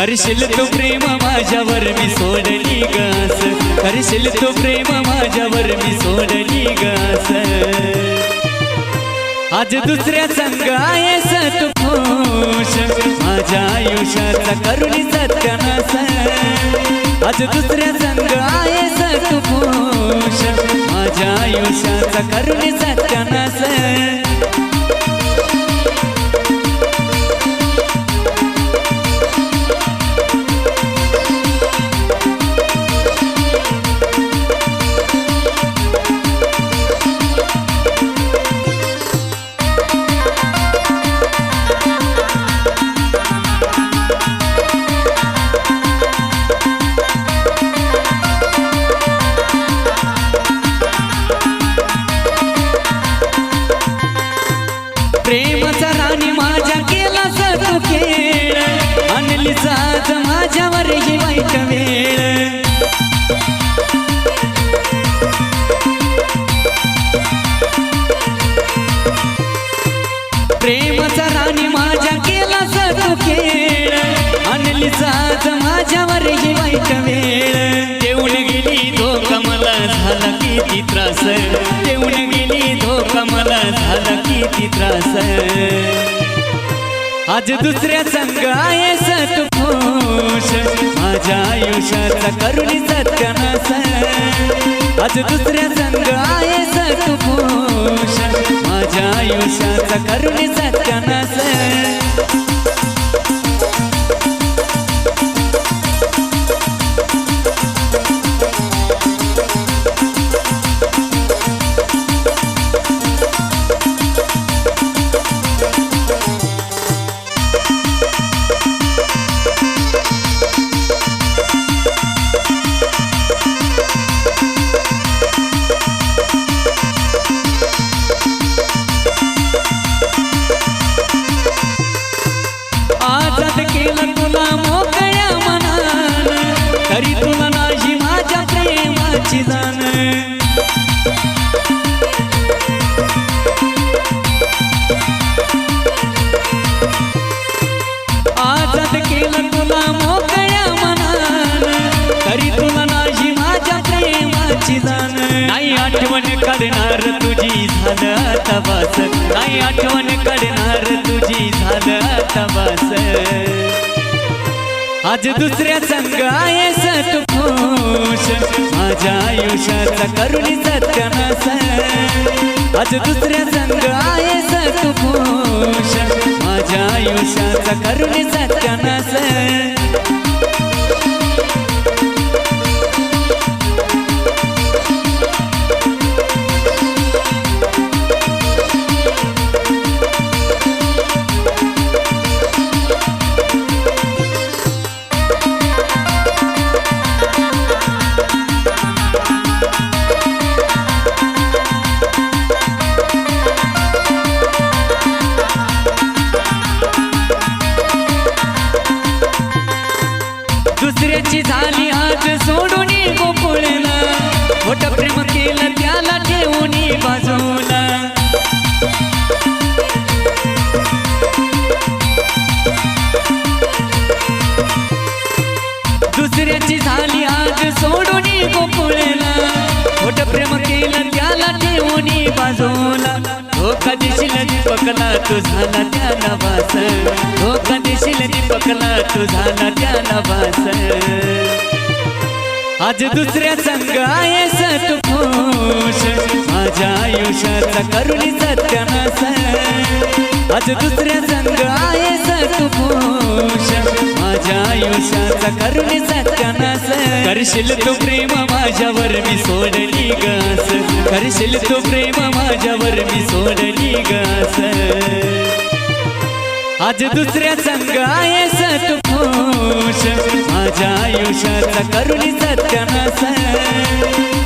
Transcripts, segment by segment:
करशील तू प्रेम माझ्यावर मी सोडली गास, करशील तू प्रेम माझ्यावर मी सोडली गास। आज दुसऱ्या संग आहेस तू खुश, माझ्या आयुष्याचा करुणी सत्यानाश। आज दुसऱ्या संग आहेस तू खुश, माझ्या आयुष्याचा करुणी सत्यानाश। प्रेमाचा राणी माझ्या केला तू खेळ, आणली साज माझ्यावर ही वाईट वेळ। प्रेमाचा राणी माझ्या केला तू खेळ, आणली साज माझ्यावर ही वाईट वेळ। देऊन गेली धोका मला झाला किती त्रास, देऊन गेली धोका मला झाला किती त्रास। आज दुसऱ्या संग आहेस तू खुश, माझ्या आयुष्याचा करुणी सत्यानाश। आज दुसऱ्या संग आहेस तू खुश, माझ्या आयुष्याचा करुणी सत्यानाश। आजाद केलं तुला मोकळ्या मनानं, तरी तुला नाही माझ्या प्रेमाची जाण। आजाद केलं तुला मोकळ्या मनानं, तरी तुला नाही माझ्या प्रेमाची जाण। नाही आठवण काढणार तुझी झालं आता बास, नाही आठवण काढणार तुझी झालं आता बास। आज दुसऱ्या संग आहेस तू खुश, माझ्या आयुष्याचा करुणी सत्यानाश। आज दुसऱ्या संग आहेस तू खुश, माझ्या आयुष्याचा करुणी सत्यानाश। दुसऱ्याची झाली आज सोडून गोकुळला, मोठं प्रेम केलं त्याला ठेवून बाजूला। दुसऱ्याची झाली आज सोडून गोकुळला, मोठं प्रेम केलं त्याला ठेवून बाजूला। धोका देशील दीपकला तू झाला त्याला वास, धोका देशील दीपकला तू झाला त्याला वास। आज दुसऱ्या संग आहेस तू खुश, माझ्या आयुष्याचा करुणी सत्यानाश। आज दुसऱ्या संग आहेस तू खुश, माझ्या आयुष्याचा करुणी सत्यानाश। करशील तू प्रेम माझ्यावर मी सोडली गास, करशील तू प्रेम माझ्यावर मी सोडली गास। आज दुसऱ्या संग आहेस तू खुश, माझ्या आयुष्याचा करुणी सत्यानाश।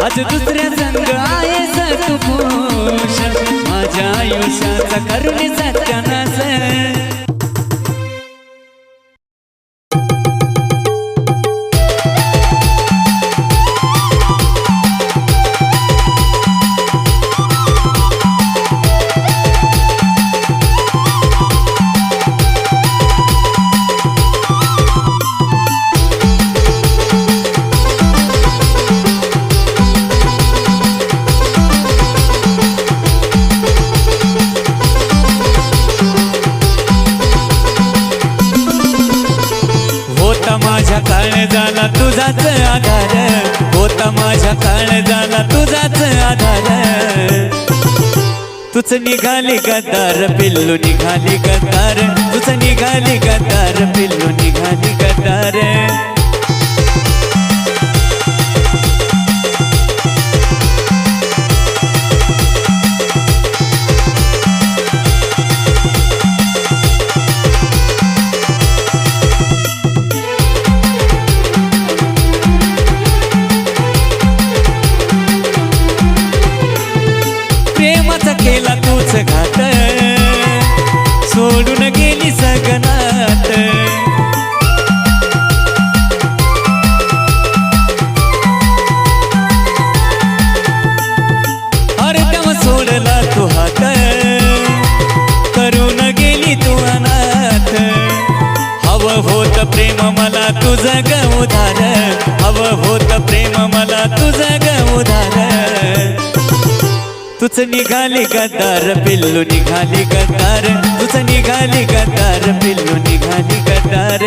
आज दुसऱ्या संग आहेस तू खुश, माझ्या आयुष्याचा करुणी सत्यानाश। झाला तुझाच आधार, होता माझ्या झाला तुझाच आधार. तुझ निघाली गद्दार पिल्लू निघाली गद्दार, तुझ निघाली गद्दार पिल्लू निघाली गद्दार. प्रेमाचा केला तूच घात, सोडून गेली सगनात. अरे तेव्हा सोडला तू हात, करून गेली तू अनाथ. हवं होत प्रेम मला तुझं ग उधार, हवं होत प्रेम मला तुझं ग उधार. तुझ निघाली गद्दार पिल्लू निघाली गद्दार, तुझ निघाली गद्दार पिल्लू निघाली गद्दार.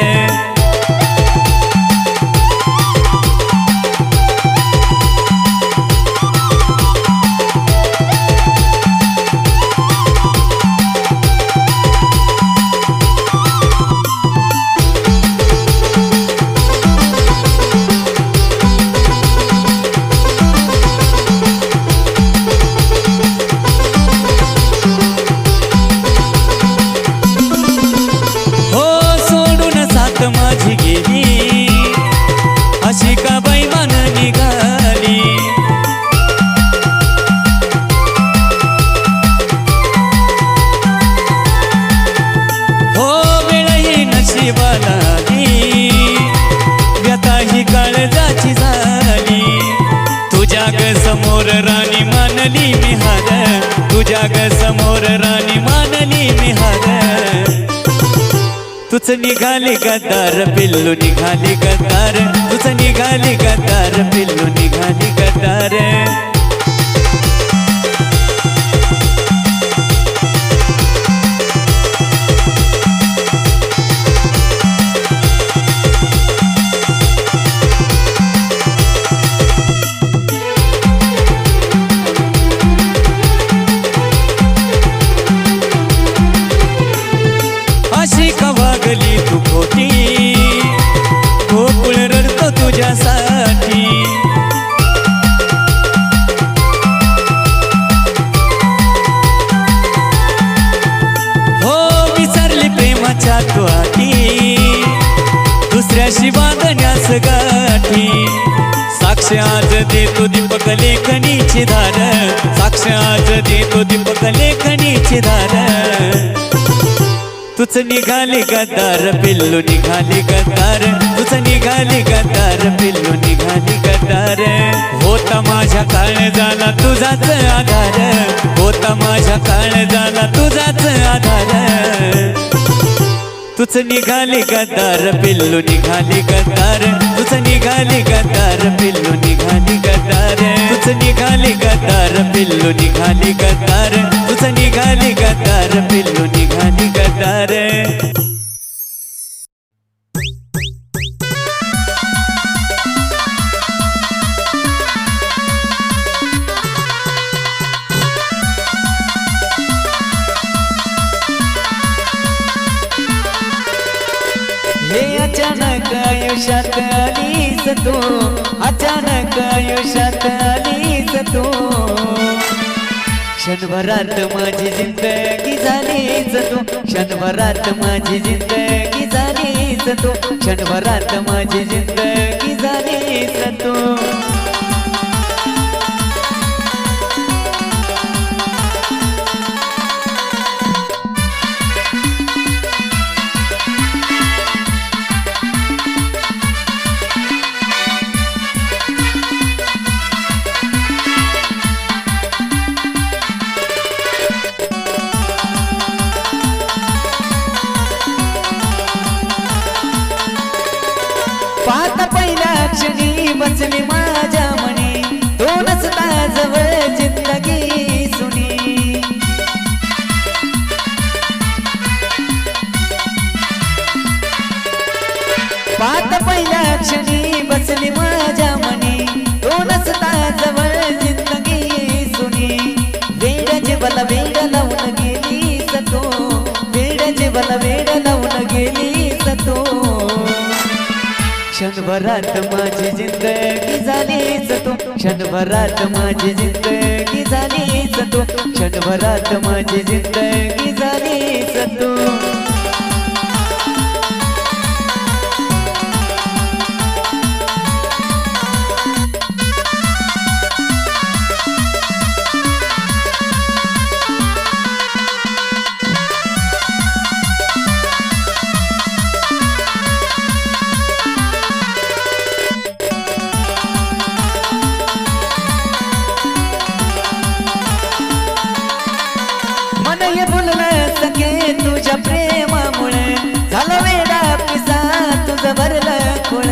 माझी गेली अशी का बैमान निघाली. हो वेळही नशिबाला आली, व्यथा ही काळजाची झाली. तुझ्या ग समोर राणी मानली मी हार, तुझ्या ग समोर राणी मानली मी हार. तुझ निघाली गद्दार पिल्लू निघाली गद्दार, तुझ निघाली गद्दार पिल्लू निघाली गद्दार. अशी का वागली तू खोटी, गोकुळ रडतो तुझ्यासाठी. हो विसरली प्रेमाच्या तू आठी, दुसऱ्याशी बांधण्यास गाठी. साक्ष आज देतो दीपक लेखनीची धार, साक्ष आज देतो दीपक लेखनीची धार. तुझ निघाली गद्दार पिल्लू निघाली गद्दार, तुझ निघाली गद्दार पिल्लू निघाली गद्दार. होता माझ्या झाला तुझाच आधार, होता माझ्या झाला तुझाच आधार. तुझ निघाली गद्दार पिल्लू निघाली गद्दार, तुझ निघाली गद्दार पिल्लू निघाली गद्दार. तुझ निघाली गद्दार पिल्लू निघाली गद्दार, तुझ निघाली गद्दार पिल्लू निघाली गद्दार. हे अचानक आयुष्यात आलीस तू, अचानक आयुष्यात आलीस तू. क्षणभरात माझी जिंदगी झालीस तू, क्षणभरात माझी जिंदगी झालीस तू, क्षणभरात माझी जिंदगी झालीस तू. पाहता पहिल्या क्षणी बसली माझ्या मनी, तो नसता जवळ जिंदगी सुनी. पाहत पहिल्या क्षणी बसली माझ्या मनी तो नसता जवळ जिंदगी सुनी वेड जीवाला वेड लावून गेली सतो वेड जीवाला वेड लावून गेली सतो क्षणभरात माझी जिंदगी झालीच तो क्षणभरात माझी जिंदगी झालीच तो क्षणभरात माझी जिंदगी झालीच तो तुझ्या प्रेमामुळे झालं वेडा पिसा तुझं भरलं खुळ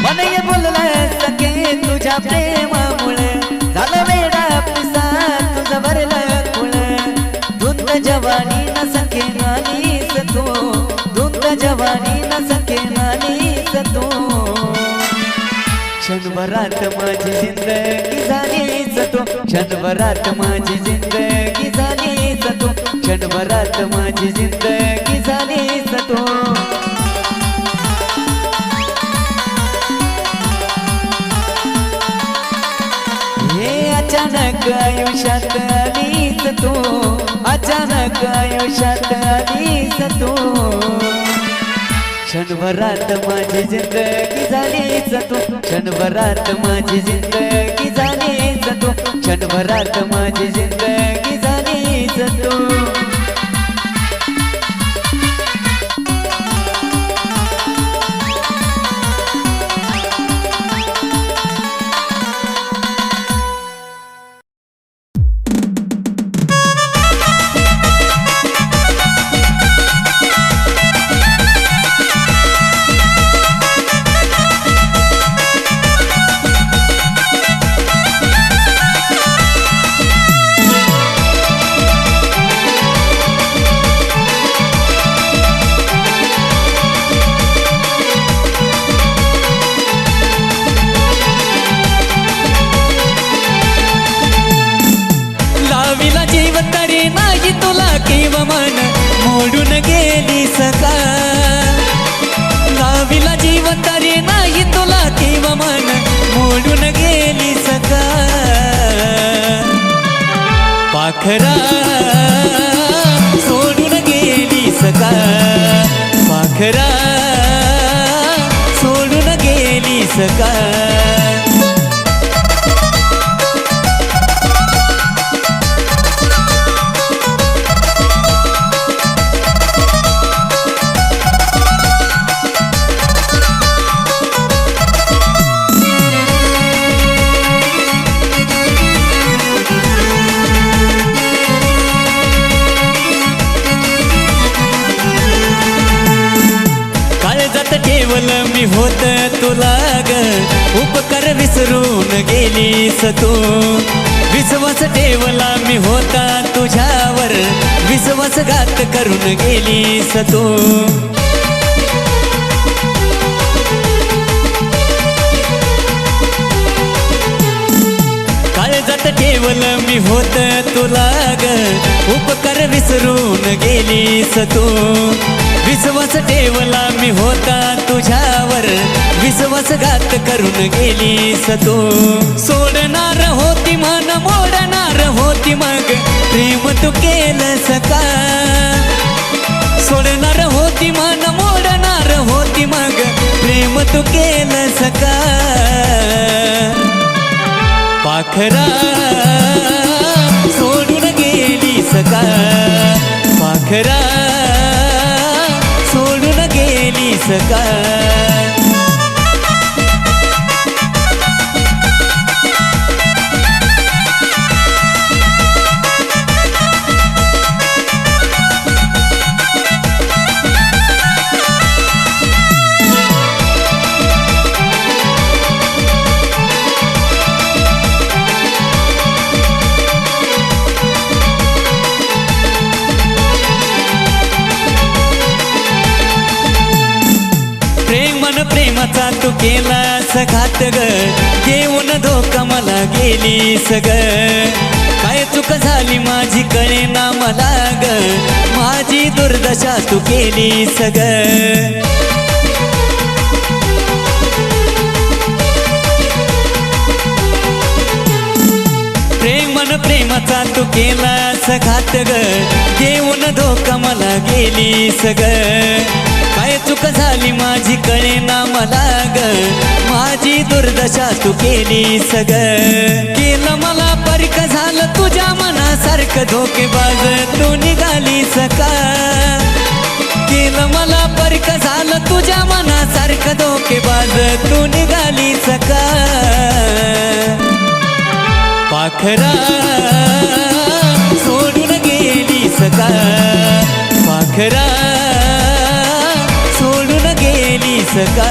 मन हे बोललं सखे तुझ्या प्रेमामुळे झालं वेडा पिसा तुझं भरलं खुळ धुंद जवानी न सखे नालीस तू धुंद जवानी न सखे नालीस तू क्षणभरात माझी जिंदगी झालीच तो क्षणभरात माझी जिंदगी झालीच तो क्षणभरात माझी जिंदगी झालीच तो हे अचानक आयुष्यात आलीच तू अचानक आयुष्यात आलीच तू क्षणभरात माझी जिंदगी झालीच तू क्षणभरात माझी जिंदगी झालीच तू क्षणभरात माझी जिंदगी झालीच तू मन मोडून गेली सका गावीला जीव तरी नाही तुला किंवा मन मोडून गेली सका पाखरा सोडून गेली सका पाखरा सोडून गेली सका मी होत तुला ग उपकार विसरून गेलीस तू विश्वास ठेवला मी होता तुझ्यावर विश्वासघात करून गेलीस तू काळजात ठेवलं मी होत तुला ग उपकार विसरून गेलीस तू विश्वास ठेवला मी होता तुझ्यावर विश्वासघात करून गेलीस तू सोडणार होती मन मोडणार होती मग प्रेम तू केलंस का सोडणार होती मन मोडणार होती मग प्रेम तू केलंस का पाखरा सोडून गेलीस का पाखरा सोडून गेलीस का प्रेमाचा तू केलास घात ग देऊन धोका मला गेलीस ग काय चूक झाली माझी कळेना मला ग माझी दुर्दशा तू केलीस ग प्रेमाचा तू केलास घात ग देऊन धोका मला गेलीस ग काय चूक झाली माझी कळेना मला ग माझी दुर्दशा तू केलीस ग केलं मला परक झालं तुझ्या मनासारखं धोकेबाज तू निघालीस का केलं मला परक झालं तुझ्या मनासारखं धोकेबाज तू निघालीस का पाखरा सोडून गेलीस का पाखरा सोडून गेलीस का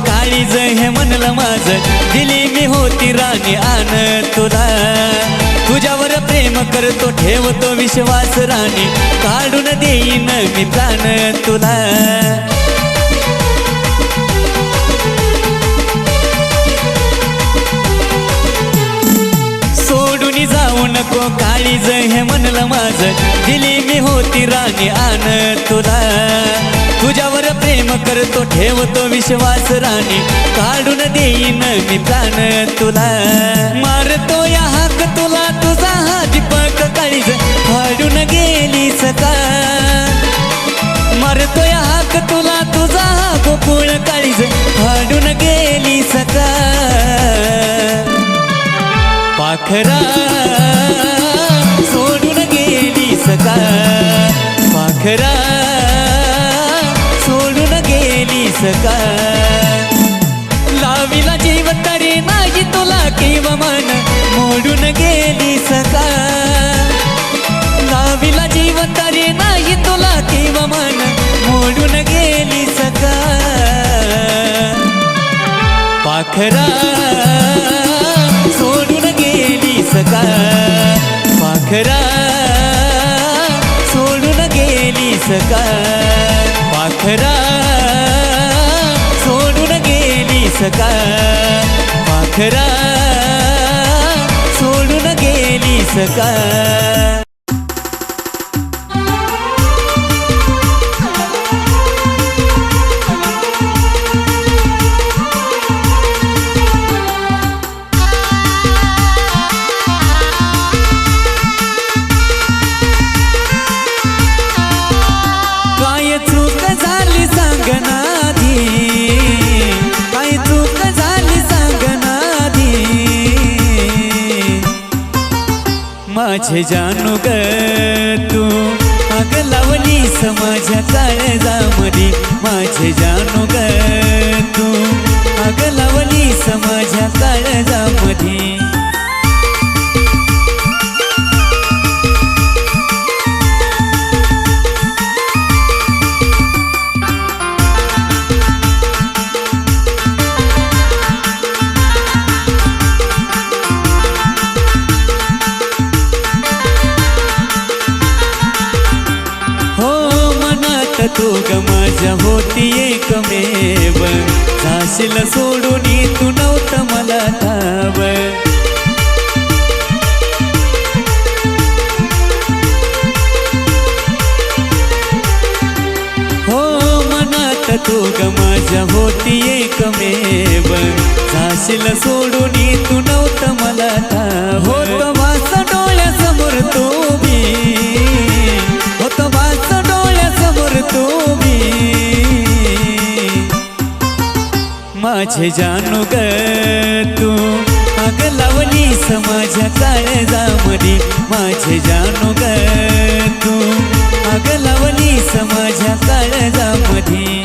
काळीज हे म्हणलं माझं दिली मी होती राणी आन तुला तुझ्यावर प्रेम करतो ठेवतो विश्वास राणी काढून देईन मी प्राण तुला सोडून जाऊ नको काळीज हे म्हणलं माझं दिली मी होती राणी आन तुला तुझ्यावर प्रेम करतो ठेवतो विश्वास राणी काढून देईन मी प्राण तुला मारतो या हाक तुला तुझा हा दीपक काळीज फाडून गेलीस का मारतो या हाक तुला तुझा हा गोकुळ काळीज फाडून गेलीस का पाखरा सोडून गेलीस का पाखरा सोडून गेलीस का लावीला जीव तरी नाही तुला किंवा मन मोडून गेलीस का लावीला जीव तरी नाही तुला किंवा मन मोडून गेलीस का पाखरा सोडून गेलीस का पाखरा सोडून गेलीस का पाखरा सोडून गेलीस का पाखरा सोडून गेलीस का माझे जानू ग तू आग लावलीस माझ्या काळजामधी माझे जानू ग तू आग लावलीस माझ्या काळजामधी तू ग माझ्या होती एकमेव जाशील सोडून तू नव्हतं मला ठाव हो मनात तू ग माझ्या होती एकमेव जाशील सोडून तू नव्हतं मला ठाव होत वास डोळ्यासमोर तू बी होत वास तू भी माझे जानू ग तू आग लावलीस माझ्या काळजामधी माझे जानू ग तू आग लावलीस माझ्या काळजामधी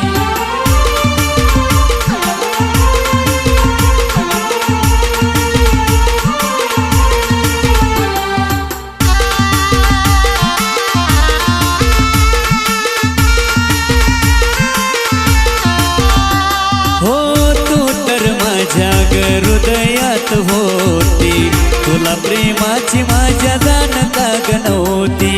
प्रेमाची माझ्या जाण का ग नव्हती.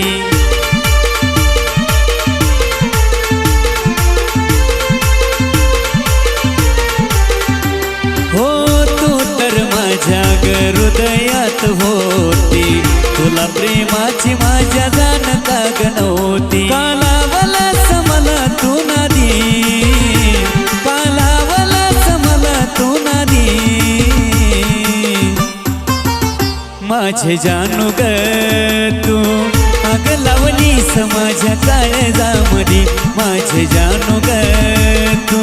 हो तू तर माझ्या हृदयात होती, तुला प्रेमाची माझ्या जाण का ग नव्हती. कालावलास मला तू नादी, कालावलास मला तू नादी. माझे जानू ग तू आग लावलीस माझ्या काळजामधी. माझे जानू ग तू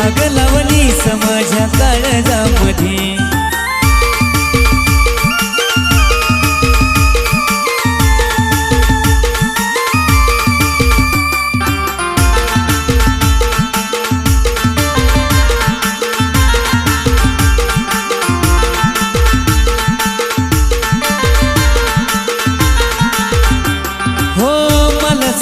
आग लावलीस माझ्या काळजामधी.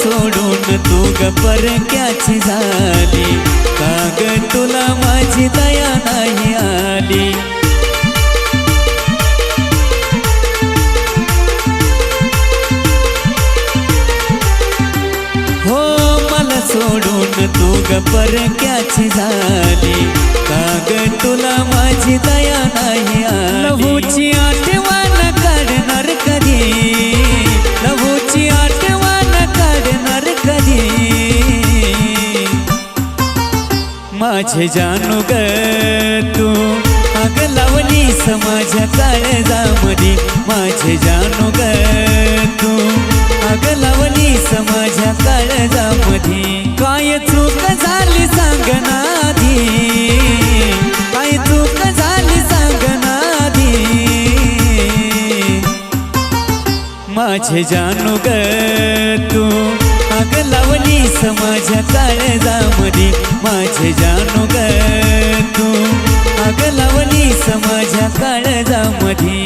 सोडून तू ग परक्याची झाली, का ग तुला माझी दया नाही आली. हो मला सोडून तू ग परक्याची झाली, का ग तुला माझी दया नाही आली. लहूची आठवण काढणार कधी, लहूची आठवण काढणार कधी. माझे जानू ग तू आग लावलीस माझ्या काळजामधी. माझे जानू ग तू आग लावलीस माझ्या काळजामधी. काय चूक झाली सांग ना आधी, काय चूक झाली सांग ना आधी. माझे जानू ग तू आग लावलीस माझ्या काळजामधी. माझे जानू ग तू आग लावलीस माझ्या काळजामधी.